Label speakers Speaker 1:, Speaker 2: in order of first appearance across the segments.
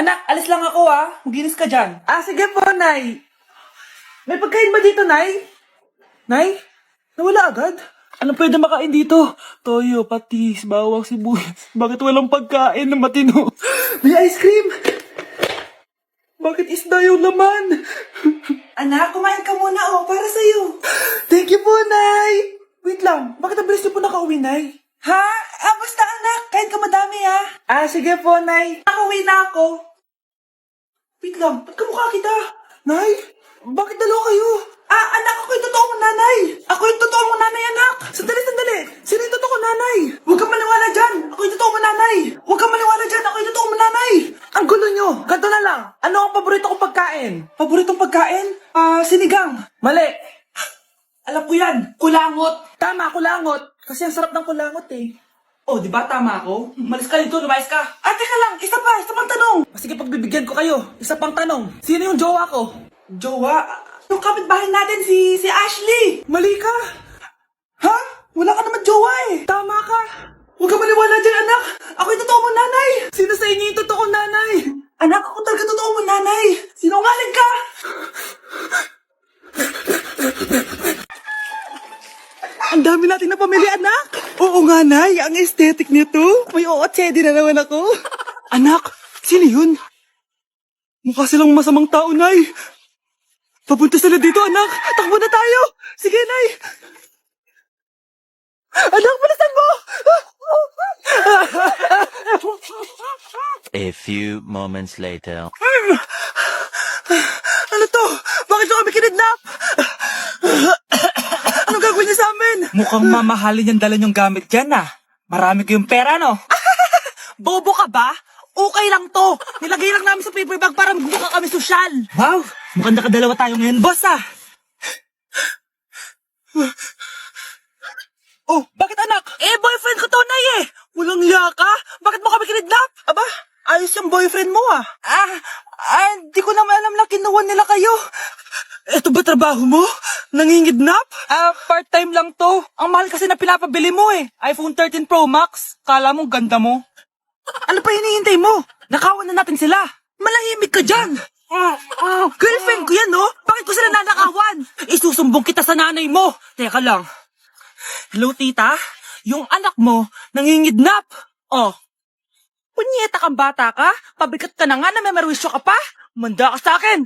Speaker 1: Anak, alis lang ako Maginis ka dyan.
Speaker 2: Sige po, Nay. May pagkain ba dito, Nay? Nay? Nawala agad? Anong pwede makain dito? Toyo, patis, bawang, sibuyas. Bakit walang pagkain na matino? May ice cream! Bakit isda yung laman?
Speaker 1: Anak, kumain ka muna para sa'yo.
Speaker 2: Thank you po, Nay! Wait lang, bakit ang bilis niyo po nakauwi, Nay?
Speaker 1: Ha? Basta anak, kain ka madami
Speaker 2: Sige po, Nay.
Speaker 1: Nakauwi na ako. Wait lang, ba't kamukha kita?
Speaker 2: Nay, bakit dalawa kayo?
Speaker 1: Anak, ako yung totoo mong nanay. Ako yung totoo mong nanay, anak.
Speaker 2: Sandali. Sino yung totoo nanay?
Speaker 1: Huwag kang maniwala dyan. Ako yung totoo mong nanay. Huwag kang maniwala dyan. Ako yung totoo mong nanay.
Speaker 2: Ang gulo nyo. Ganto na lang. Ano ang paborito kong pagkain?
Speaker 1: Paboritong pagkain? Sinigang.
Speaker 2: Mali.
Speaker 1: Alam ko yan. Kulangot.
Speaker 2: Tama, kulangot. Kasi ang sarap ng kulangot eh.
Speaker 1: Oh, di ba tama ako? Malis ka dito, lumayas ka. Teka lang. Isa pang tanong.
Speaker 2: Sige, pagbibigyan ko kayo. Isa pang tanong. Sino yung jowa ko?
Speaker 1: Jowa? Yung kapitbahay natin, si Ashley.
Speaker 2: Mali ka.
Speaker 1: Ha? Wala ka naman jowa
Speaker 2: Tama ka.
Speaker 1: Huwag ka maniwala dyan, anak. Ako yung totoo mong nanay.
Speaker 2: Sino sa inyo yung totoo nanay?
Speaker 1: Anak, ako talaga totoo mong nanay. Sinungaling ka.
Speaker 2: Ang dami natin na pamilya, anak. Oo nga, Nay. Ang aesthetic nito. May ootsedi na naman ako. Anak, sino yun? Mukha silang masamang tao, Nay. Papunta sila dito, anak. Takbo na tayo. Sige, Nay. Anak, palasan mo!
Speaker 3: A few moments later.
Speaker 2: Ano to? Bakit nyo kami kinidnap? Anong gagawin niya sa amin?
Speaker 1: Mukhang mamahalin yung dala niyong gamit dyan Marami kayong pera, no?
Speaker 2: Bobo ka ba? Okay lang to. Nilagay lang namin sa paper bag para magbuka kami sosyal.
Speaker 1: Wow! Mukhang nakadalawa tayo ngayon, boss
Speaker 2: Oh, bakit anak? Boyfriend ko to, Nay Walang hiya ka? Bakit mo kami kinidnap? Aba, ayos yung boyfriend mo di ko naman alam na kinuha nila kayo. Ito ba trabaho mo? Nangingidnap?
Speaker 1: Part-time lang to. Ang mahal kasi na pinapabili mo iPhone 13 Pro Max. Kala mo ganda mo.
Speaker 2: Ano pa hinihintay mo? Nakawan na natin sila. Malahimik ka dyan. Girlfriend ko yan, no? Bakit ko sila nanakawan? Isusumbong kita sa nanay mo. Teka lang. Hello, tita? Yung anak mo, nangingidnap. Punyeta kang bata ka? Pabigat ka na nga na may merwisyo ka pa? Manda ka sa akin.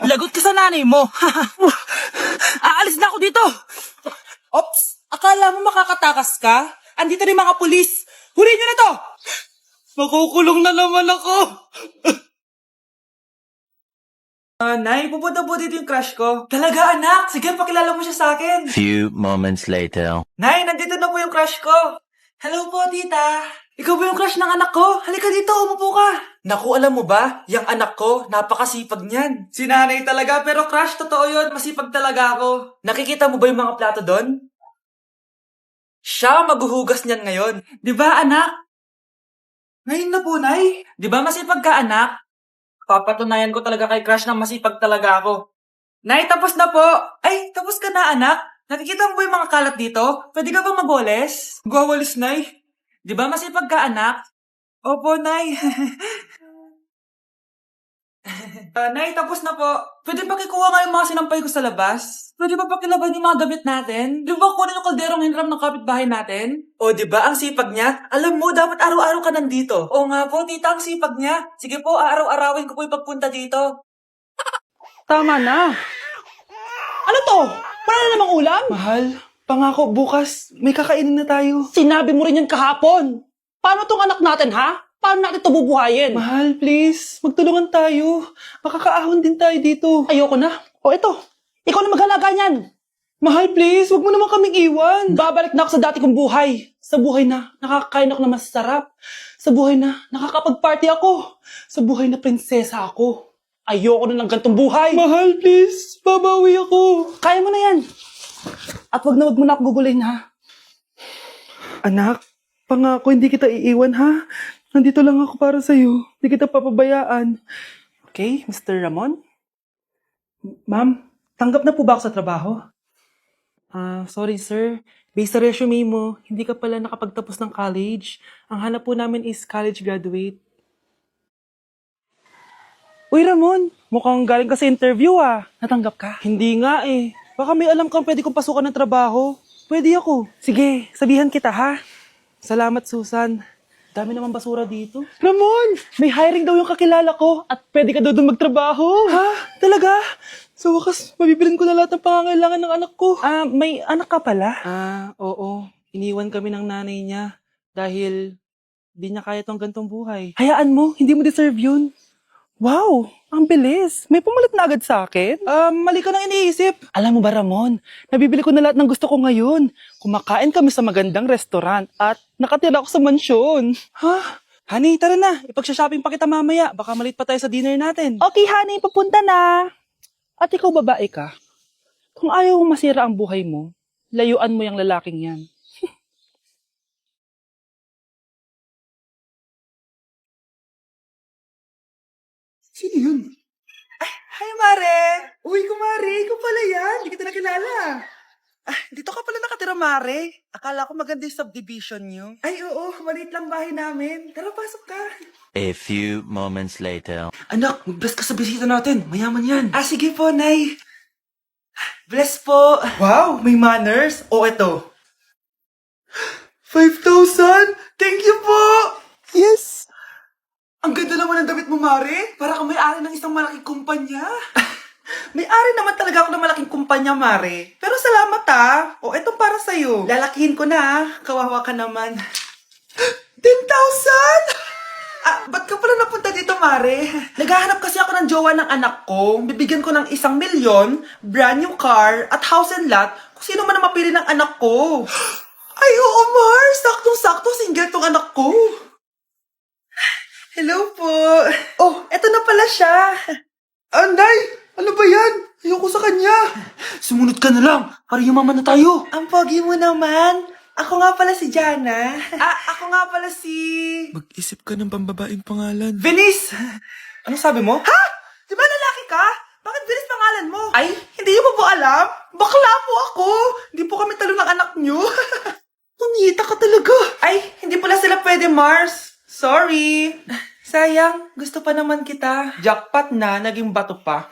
Speaker 2: Lagot ka sa nanay mo. Aalis na ako dito.
Speaker 1: Ops! Akala mo makakatakas ka? Andito rin mga pulis. Huli nyo na to!
Speaker 2: Makukulong na naman ako.
Speaker 1: Nay, pupunta po dito yung crush ko. Talaga, anak? Sige, pakilala mo siya sa akin.
Speaker 3: Few moments later.
Speaker 1: Nay, nandito na po yung crush ko. Hello po, tita. Ikaw ba yung crush ng anak ko? Halika dito, umupo ka. Naku, alam mo ba? Yung anak ko, napakasipag niyan. Si nanay talaga, pero crush, totoo yun. Masipag talaga ako. Nakikita mo ba yung mga plato doon? Siya maghuhugas niyan ngayon. Di ba, anak? Ngayon na po, nay. Di ba masipag ka, anak? Papatunayan ko talaga kay crush na masipag talaga ako. Nay, tapos na po. Ay, tapos ka na, anak. Nakikita mo ba yung mga kalat dito? Pwede ka bang magwalis? Magwawalis, nay. Di ba masipag ka, anak? Opo, nay. Nay, tapos na po. Pwede ba kikuha nga yung mga sinampay ko sa labas? Pwede ba pakilaban yung mga damit natin? Di ba kunin yung kalderong hinram ng kapitbahay natin? O, di ba ang sipag niya? Alam mo, dapat araw-araw ka nandito. O nga po, tita, ang sipag niya. Sige po, araw-arawin ko po yung pagpunta dito.
Speaker 2: Tama na. Ano to? Wala na namang ulam? Mahal, pangako bukas may kakainin na tayo. Sinabi mo rin yan kahapon. Paano tong anak natin, ha? Paano natin ito bubuhayin? Mahal, please. Magtulungan tayo. Makakaahon din tayo dito. Ayoko na. O ito, ikaw na maghalaga niyan. Mahal, please. Huwag mo naman kaming iwan. Babalik na ako sa dati kong buhay. Sa buhay na nakakakain ako na masarap. Sa buhay na nakakapag-party ako. Sa buhay na prinsesa ako. Ayoko na ng gantong buhay. Mahal, please. Babawi ako. Kaya mo na yan. At wag mo na ako gugulin, ha? Anak, pangako hindi kita iiwan, ha? Nandito lang ako para sa'yo. Hindi kita papabayaan. Okay, Mr. Ramon? Ma'am, tanggap na po ba ako sa trabaho? Sorry sir. Based sa resume mo, hindi ka pala nakapagtapos ng college. Ang hanap po namin is college graduate. Uy, Ramon, mukhang galing ka sa interview ah. Natanggap ka? Hindi nga eh. Baka may alam kang pwede kong pasukan ng trabaho. Pwede ako. Sige, sabihan kita ha. Salamat, Susan. Dami naman basura dito. Ramon, may hiring daw yung kakilala ko at pwede ka daw doon magtrabaho. Ha? Talaga? Sa wakas, mabibilin ko na lahat ng pangangailangan ng anak ko. May anak ka pala? Oo. Iniwan kami ng nanay niya dahil di niya kaya tong gantong buhay. Hayaan mo, hindi mo deserve yun. Wow, ang bilis. May pumalit na agad sa akin? Mali ka nang iniisip. Alam mo ba, Ramon, nabibili ko na lahat ng gusto ko ngayon. Kumakain kami sa magandang restaurant at nakatira ako sa mansyon. Ha? Honey, tara na. Ipag-shopping pa kita mamaya. Baka malit pa tayo sa dinner natin. Okay, honey, papunta na. At ikaw babae ka. Kung ayaw mong masira ang buhay mo, layuan mo yung lalaking yan.
Speaker 1: Sino yun? Ay, hi Mare! Uy, kumare, ikaw pala yan. Hindi kita nakilala. Dito ka pala nakatira, Mare. Akala ko maganda yung subdivision nyo. Ay, oo, maliit lang bahay namin. Tara, pasok ka.
Speaker 3: A few moments later.
Speaker 1: Anak, mag-bless ka sa bisita natin. Mayaman yan. Sige po, Nay. Bless po. Wow, may manners. O, eto. 5,000? Thank you po! Yes! Ang ganda naman ng damit mo, Mare. Para kang may-ari ng isang malaking kumpanya. May-ari naman talaga ako ng malaking kumpanya, Mare. Pero salamat O, eto para sa'yo. Lalakihin ko na Kawawa ka naman. 10,000? Ba't ka pala napunta dito, Mare? Naghahanap kasi ako ng jowa ng anak ko. Bibigyan ko ng 1,000,000, brand new car, at house and lot kung sino man ang mapili ng anak ko. Ay, oo, Mar! Saktong-sakto, single tong anak ko. Hello po. Oh, eto na pala siya. Anday! Ano ba yan? Ayoko sa kanya. Sumunod ka na lang, para yumaman na tayo. Ang pogi mo naman. Ako nga pala si Jana. Ako nga pala si...
Speaker 4: Mag-isip ka ng pambabaing pangalan.
Speaker 1: Venice! Ano sabi mo? Ha? Di ba lalaki ka? Bakit Venice pangalan mo? Ay, hindi mo po alam? Bakla po ako. Hindi po kami talo ng anak nyo. Punyita ka talaga. Ay, hindi pala sila pwede, Mars. Sorry. Sayang, gusto pa naman kita. Jackpot na, naging bato pa.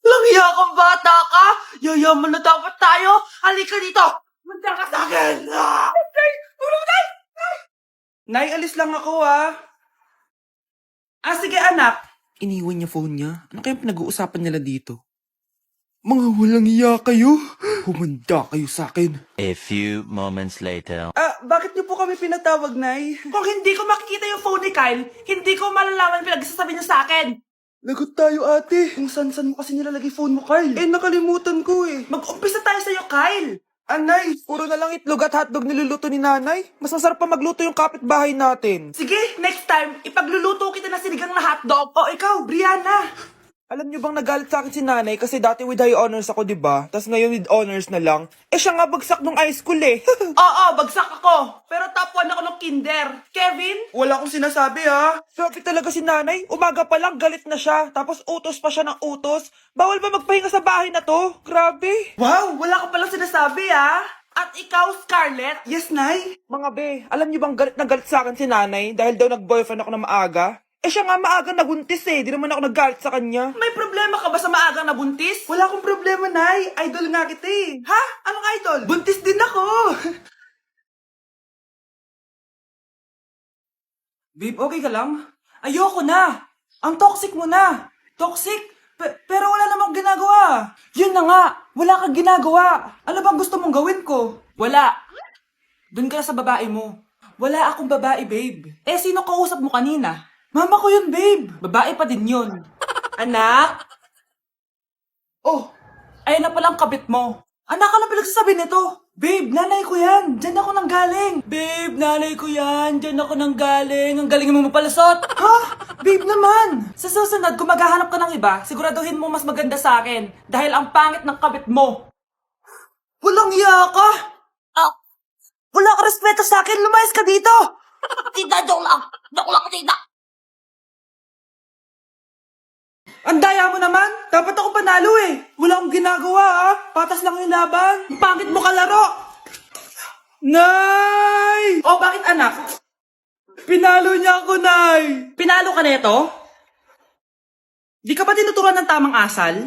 Speaker 1: Langya kang bata ka! Yayaman na dapat tayo! Halika dito! Manda ka sa akin! Nay! Tulong, Nay! Nay, alis lang ako, sige, anak.
Speaker 4: Iniwan niya phone niya. Ano kayang pinag-uusapan nila dito? Mga walang iya kayo. Humanda kayo sa akin.
Speaker 3: A few moments later.
Speaker 1: Bakit niyo po kami pinatawag, Nay? Kung hindi ko makikita yung phone ni Kyle, hindi ko malalaman pinagsasabi niyo sa akin.
Speaker 4: Lagot tayo, ate.
Speaker 1: Kung san-san mo kasi nilalagay phone mo, Kyle.
Speaker 4: Nakalimutan ko eh.
Speaker 1: Mag-umpisa tayo sa'yo, Kyle.
Speaker 4: Anay, puro na lang itlog at hotdog niluluto ni nanay. Mas masarap pa magluto yung kapitbahay natin.
Speaker 1: Sige, next time, ipagluluto kita ng sinigang na hotdog. O ikaw, Brianna.
Speaker 4: Alam niyo bang nagalit sa akin si nanay kasi dati with high honors ako, di ba? Tapos ngayon with honors na lang. Siya nga bagsak nung high school eh.
Speaker 1: Oo, bagsak ako. Pero top 1 ako ng kinder. Kevin?
Speaker 4: Wala akong sinasabi ha. Sabi talaga si nanay, umaga pa lang galit na siya. Tapos utos pa siya ng utos. Bawal ba magpahinga sa bahay na to? Grabe.
Speaker 1: Wow, wala ka palang sinasabi At ikaw, Scarlett? Yes, Nay.
Speaker 4: Mga be, alam niyo bang galit na galit sa akin si nanay dahil daw nag-boyfriend ako na maaga? Siya nga maaga nabuntis eh. Di naman ako naggalit sa kanya.
Speaker 1: May problema ka ba sa maagang nabuntis? Wala akong problema, Nay. Idol nga kita eh. Ha? Anong idol? Buntis din ako. Babe, okay ka lang? Ayoko na. Ang toxic mo na. Toxic? Pero wala namang ginagawa. Yun na nga. Wala kang ginagawa. Ano bang gusto mong gawin ko? Wala. Doon ka na sa babae mo. Wala akong babae, babe. Sino kausap mo kanina? Mama ko yun, babe. Babae pa din yun. Anak? Oh, ayun na palang kabit mo. Anak, ano pinagsasabi nito? Babe, nanay ko yan. Diyan ako nang galing. Babe, nanay ko yan. Diyan ako nang galing. Ang galing mo mapalasot. Ha? Babe naman. Sa susunod, kung maghahanap ka ng iba, siguraduhin mo mas maganda sa akin. Dahil ang pangit ng kabit mo. Walang iya ka. Wala ka respeto sa akin. Lumayas ka dito. Tita, joke lang. Joke lang, tita. Ang daya mo naman! Dapat ako panalo eh! Wala akong ginagawa Patas lang yung laban! Ang pangit mo kalaro! Nay! Oh, bakit anak? Pinalo niya ako, Nay! Pinalo ka na ito?
Speaker 2: Di ka ba tinuturuan ng tamang asal?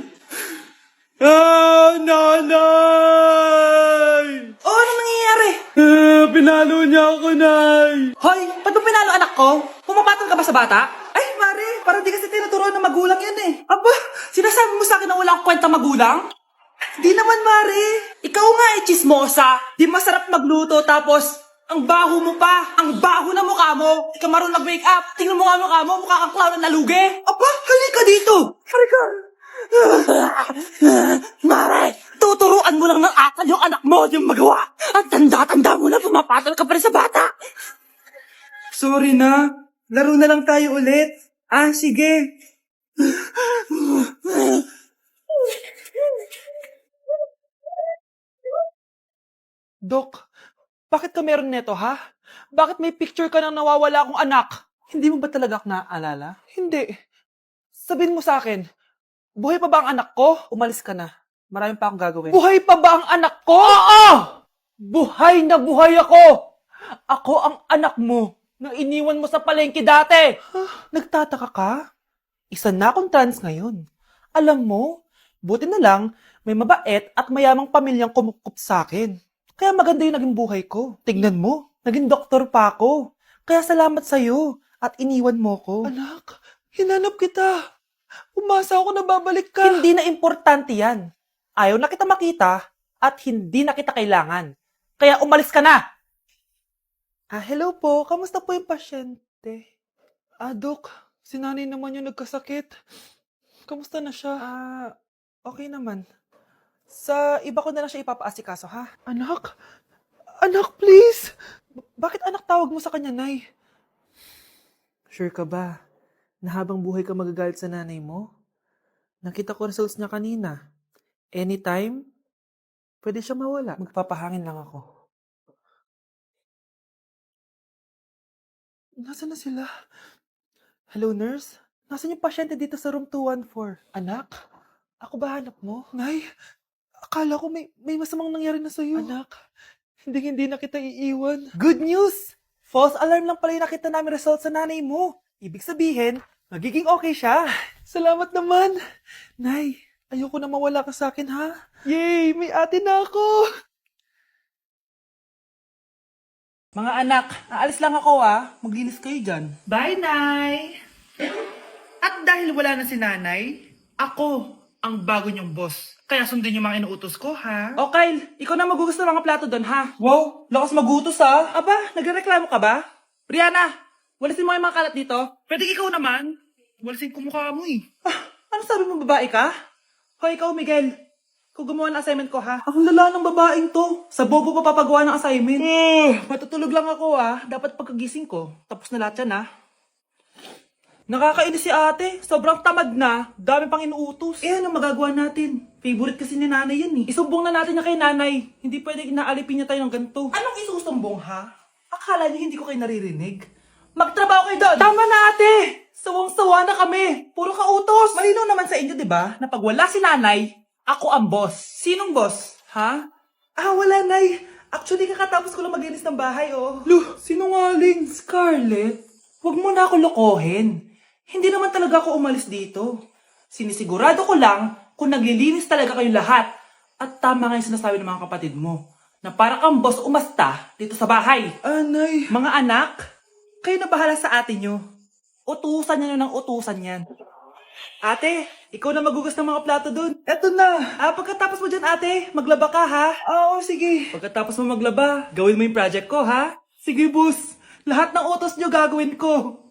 Speaker 4: Nanay!
Speaker 2: Oh, ano nangyayari?
Speaker 4: Pinalo niya ako, Nay!
Speaker 2: Hoy, ba't mo pinalo anak ko? Pumapatol ka ba sa bata? Ay, Mare, parang di kasi tinuturuan ng magulang yan eh. Aba, sinasabi mo sa akin na wala akong kwenta magulang? Di naman, Mare. Ikaw nga eh, chismosa. Di masarap magluto tapos ang baho mo pa. Ang baho na mukha mo. Di ka marunong mag-makeup. Tingnan mo nga mukha mo. Mukha kang clown na nalugi. Aba, halika dito. Halika. Mare, tuturuan mo lang ng akal yung anak mo yung magawa. At tanda-tanda mo na pumapatol ka pa rin sa bata.
Speaker 1: Sorry na. Laro na lang tayo ulit. Ah, sige.
Speaker 2: Dok, bakit ka meron neto, ha? Bakit may picture ka ng nawawala akong anak? Hindi mo ba talaga ako naaalala? Hindi. Sabihin mo sa akin, buhay pa ba ang anak ko? Umalis ka na. Marami pa akong gagawin. Buhay pa ba ang anak ko? Oo! Buhay na buhay ako! Ako ang anak mo na iniwan mo sa palengke dati. Nagtataka ka? Isa na akong trans ngayon. Alam mo, buti na lang, may mabait at mayamang pamilyang kumukup sa akin. Kaya maganda yung naging buhay ko. Tignan mo, naging doktor pa ako. Kaya salamat sa'yo at iniwan mo ko. Anak, hinanap kita. Umasa ako na babalik ka. Hindi na importante yan. Ayaw na kita makita at hindi na kita kailangan. Kaya umalis ka na. Hello po. Kamusta po yung pasyente? Dok, si nanay naman yung nagkasakit. Kamusta na siya? Okay naman. Sa iba ko na lang siya ipapaasikaso, ha? Anak? Anak, please! Bakit anak tawag mo sa kanya, Nay? Sure ka ba na habang buhay ka magagalit sa nanay mo? Nakita ko results niya kanina. Anytime, pwede siya mawala. Magpapahangin lang ako. Nasaan na sila? Hello, nurse? Nasaan yung pasyente dito sa room 214? Anak? Ako ba hanap mo? Nay, akala ko may masamang nangyari na sa'yo. Anak, hindi na kita iiwan. Good news! False alarm lang pala yung nakita namin result sa nanay mo. Ibig sabihin, magiging okay siya. Salamat naman. Nay, ayoko na mawala ka sa akin, ha? Yay! May ate na ako! Mga anak, aalis lang ako, Maglinis kayo dyan.
Speaker 4: Bye, Nay! At dahil wala na si Nanay, ako ang bago niyong boss. Kaya sundin yung mga inuutos ko, ha?
Speaker 2: O Kyle, ikaw na magugas ng mga plato doon, ha?
Speaker 1: Wow, lakas magutos ah.
Speaker 2: Aba, nagreklamo ka ba? Brianna, walisin mo yung mga kalat dito.
Speaker 4: Pwede ikaw naman. Walisin ko mukha mo eh.
Speaker 2: Ano sabi mo, babae ka? Hoy, ikaw, Miguel. Kung gumawa ng assignment ko, ha? Ang lala ng babaeng to. Sa bobo pa papagawa ng assignment. Matutulog lang ako, Dapat pagkagising ko, tapos na lahat yan, Nakakainis si ate. Sobrang tamad na. Dami pang inuutos. Ano magagawa natin? Favorite kasi ni nanay yan, Isumbong na natin niya kay nanay. Hindi pwede inaalipin niya tayo ng ganito. Anong isusumbong, ha? Akala niyo hindi ko kayo naririnig? Magtrabaho kayo doon! Tama na, ate! Sawang-sawa na kami. Puro kautos. Malinaw naman sa inyo, di ba? Na pag wala si nanay, ako ang boss. Sinong boss? Ha? Wala, nay. Actually, kakatapos ko lang maglinis ng bahay, sinungaling. Scarlett, huwag mo na ako lokohin. Hindi naman talaga ako umalis dito. Sinisigurado ko lang kung naglilinis talaga kayo lahat. At tama nga yung sinasabi ng mga kapatid mo. Na para kang boss umasta dito sa bahay.
Speaker 1: Anay.
Speaker 2: Mga anak, kayo na bahala sa ate nyo. Utusan nyo ng utusan yan. Ate, ikaw na magugas ng mga plato dun.
Speaker 1: Eto na.
Speaker 2: Pagkatapos mo dyan, ate, maglaba ka, ha?
Speaker 1: Oo, sige.
Speaker 2: Pagkatapos mo maglaba, gawin mo yung project ko, ha? Sige, boss. Lahat ng utos nyo gagawin ko.